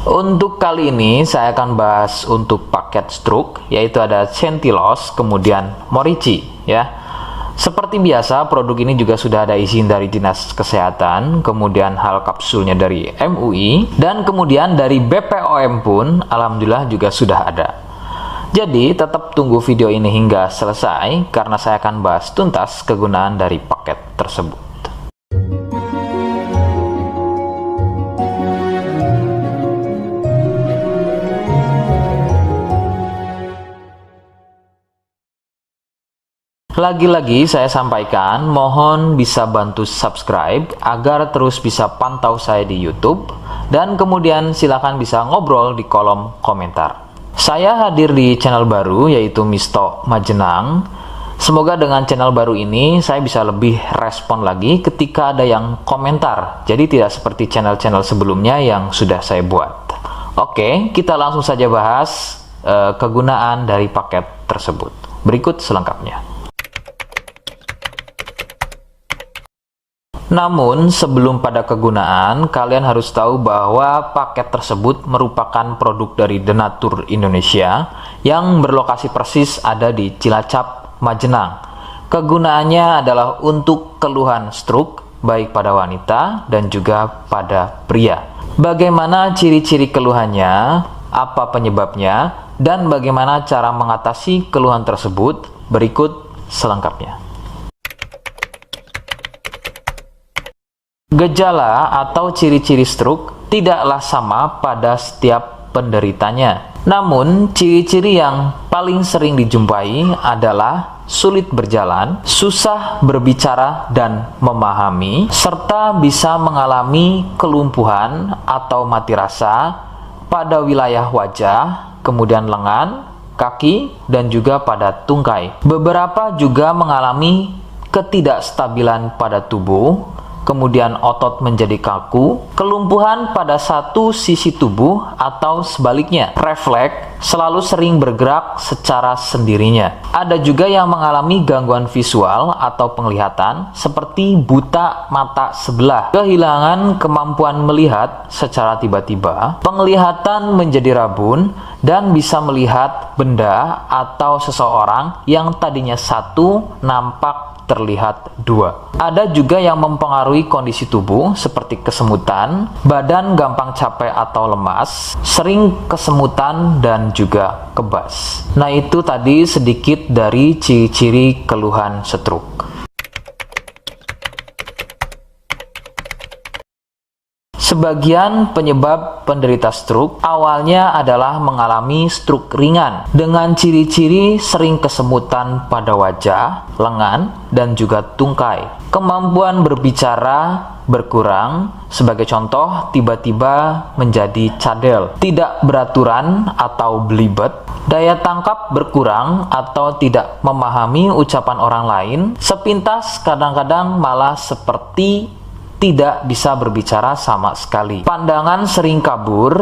Untuk kali ini saya akan bahas untuk paket stroke, yaitu ada Centilos, kemudian Morici ya. Seperti biasa, produk ini juga sudah ada izin dari Dinas Kesehatan, kemudian hal kapsulnya dari MUI, dan kemudian dari BPOM pun alhamdulillah juga sudah ada. Jadi tetap tunggu video ini hingga selesai karena saya akan bahas tuntas kegunaan dari paket tersebut. Lagi-lagi saya sampaikan, mohon bisa bantu subscribe agar terus bisa pantau saya di YouTube, dan kemudian silakan bisa ngobrol di kolom komentar. Saya hadir di channel baru yaitu Misto Majenang. Semoga dengan channel baru ini saya bisa lebih respon lagi ketika ada yang komentar. Jadi tidak seperti channel-channel sebelumnya yang sudah saya buat. Oke, kita langsung saja bahas kegunaan dari paket tersebut. Berikut selengkapnya. Namun, sebelum pada kegunaan, kalian harus tahu bahwa paket tersebut merupakan produk dari Denatur Indonesia yang berlokasi persis ada di Cilacap, Majenang. Kegunaannya adalah untuk keluhan stroke, baik pada wanita dan juga pada pria. Bagaimana ciri-ciri keluhannya, apa penyebabnya, dan bagaimana cara mengatasi keluhan tersebut, berikut selengkapnya. Gejala atau ciri-ciri stroke tidaklah sama pada setiap penderitanya. Namun, ciri-ciri yang paling sering dijumpai adalah sulit berjalan, susah berbicara dan memahami, serta bisa mengalami kelumpuhan atau mati rasa pada wilayah wajah, kemudian lengan, kaki, dan juga pada tungkai. Beberapa juga mengalami ketidakstabilan pada tubuh, kemudian otot menjadi kaku, kelumpuhan pada satu sisi tubuh atau sebaliknya, refleks selalu sering bergerak secara sendirinya. Ada juga yang mengalami gangguan visual atau penglihatan seperti buta mata sebelah, kehilangan kemampuan melihat secara tiba-tiba, penglihatan menjadi rabun, dan bisa melihat benda atau seseorang yang tadinya satu nampak terlihat dua. Ada juga yang mempengaruhi kondisi tubuh seperti kesemutan, badan gampang capek atau lemas, sering kesemutan, dan juga kebas. Nah, itu tadi sedikit dari ciri-ciri keluhan stroke. Sebagian penyebab penderita stroke awalnya adalah mengalami stroke ringan dengan ciri-ciri sering kesemutan pada wajah, lengan, dan juga tungkai. Kemampuan berbicara berkurang, sebagai contoh tiba-tiba menjadi cadel, tidak beraturan atau belibet, daya tangkap berkurang atau tidak memahami ucapan orang lain, sepintas kadang-kadang malah seperti tidak bisa berbicara sama sekali. Pandangan sering kabur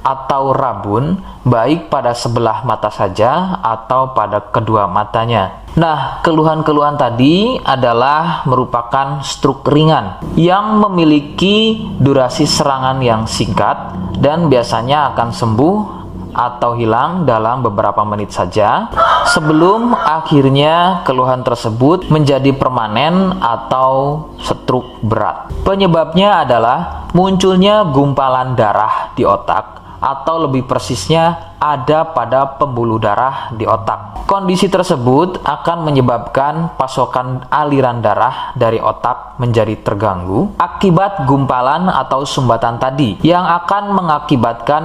atau rabun, baik pada sebelah mata saja atau pada kedua matanya. Nah, keluhan-keluhan tadi adalah merupakan stroke ringan yang memiliki durasi serangan yang singkat dan biasanya akan sembuh atau hilang dalam beberapa menit saja sebelum akhirnya keluhan tersebut menjadi permanen atau stroke berat. Penyebabnya adalah munculnya gumpalan darah di otak, atau lebih persisnya ada pada pembuluh darah di otak. Kondisi tersebut akan menyebabkan pasokan aliran darah dari otak menjadi terganggu akibat gumpalan atau sumbatan tadi yang akan mengakibatkan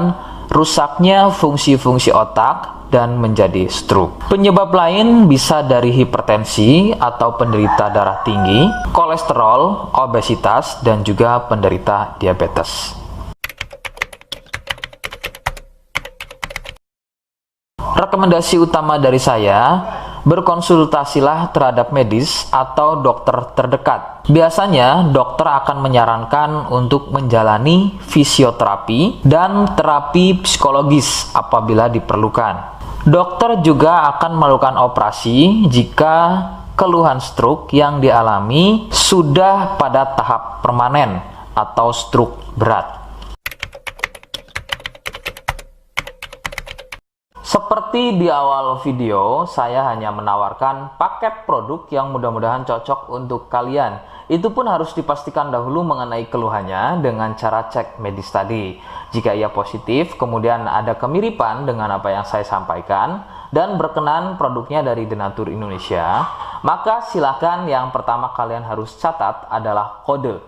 rusaknya fungsi-fungsi otak dan menjadi stroke. Penyebab lain bisa dari hipertensi atau penderita darah tinggi, kolesterol, obesitas, dan juga penderita diabetes. Rekomendasi utama dari saya, berkonsultasilah terhadap medis atau dokter terdekat. Biasanya dokter akan menyarankan untuk menjalani fisioterapi dan terapi psikologis apabila diperlukan. Dokter juga akan melakukan operasi jika keluhan stroke yang dialami sudah pada tahap permanen atau stroke berat. Seperti di awal video, saya hanya menawarkan paket produk yang mudah-mudahan cocok untuk kalian. Itu pun harus dipastikan dahulu mengenai keluhannya dengan cara cek medis tadi. Jika ia positif, kemudian ada kemiripan dengan apa yang saya sampaikan, dan berkenan produknya dari Denatur Indonesia, maka silakan yang pertama kalian harus catat adalah kode.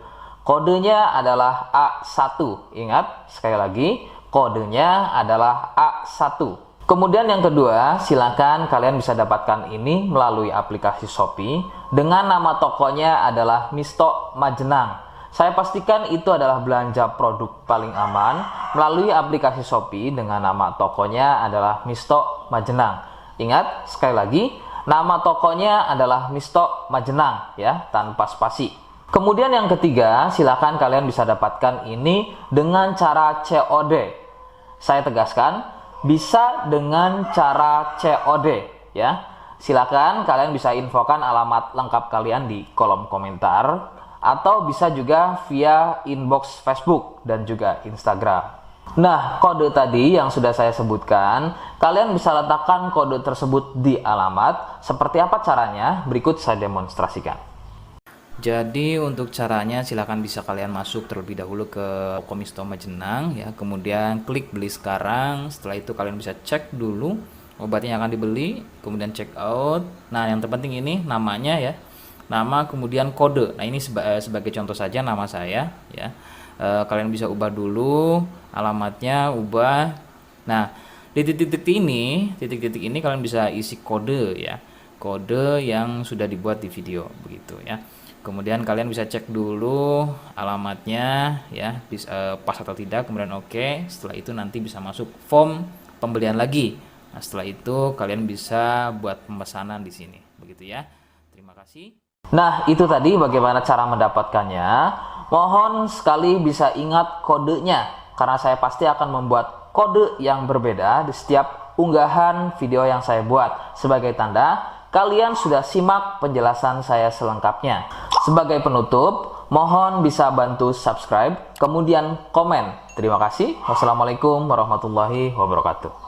Kodenya adalah A1. Ingat, sekali lagi, kodenya adalah A1. Kemudian yang kedua, silakan kalian bisa dapatkan ini melalui aplikasi Shopee dengan nama tokonya adalah Misto Majenang. Saya pastikan itu adalah belanja produk paling aman melalui aplikasi Shopee dengan nama tokonya adalah Misto Majenang. Ingat, sekali lagi, nama tokonya adalah Misto Majenang ya, tanpa spasi. Kemudian yang ketiga, silakan kalian bisa dapatkan ini dengan cara COD. Saya tegaskan, bisa dengan cara COD ya. Silakan kalian bisa infokan alamat lengkap kalian di kolom komentar, atau bisa juga via inbox Facebook dan juga Instagram. Nah, kode tadi yang sudah saya sebutkan, kalian bisa letakkan kode tersebut di alamat. Seperti apa caranya? Berikut saya demonstrasikan. Jadi untuk caranya silakan bisa kalian masuk terlebih dahulu ke toko Misto Majenang ya, kemudian klik beli sekarang. Setelah itu kalian bisa cek dulu obatnya yang akan dibeli, kemudian check out. Nah, yang terpenting ini namanya ya. Nama kemudian kode. Nah, ini sebagai contoh saja nama saya ya. Kalian bisa ubah dulu alamatnya, ubah. Nah, di titik-titik ini kalian bisa isi kode ya. Kode yang sudah dibuat di video begitu ya. Kemudian kalian bisa cek dulu alamatnya ya, pas atau tidak, kemudian oke. Setelah itu nanti bisa masuk form pembelian lagi. Nah, setelah itu kalian bisa buat pemesanan di sini begitu ya. Terima kasih. Nah, itu tadi bagaimana cara mendapatkannya. Mohon sekali bisa ingat kodenya, karena saya pasti akan membuat kode yang berbeda di setiap unggahan video yang saya buat. Sebagai tanda, kalian sudah simak penjelasan saya selengkapnya. Sebagai penutup, mohon bisa bantu subscribe, kemudian komen. Terima kasih. Wassalamualaikum warahmatullahi wabarakatuh.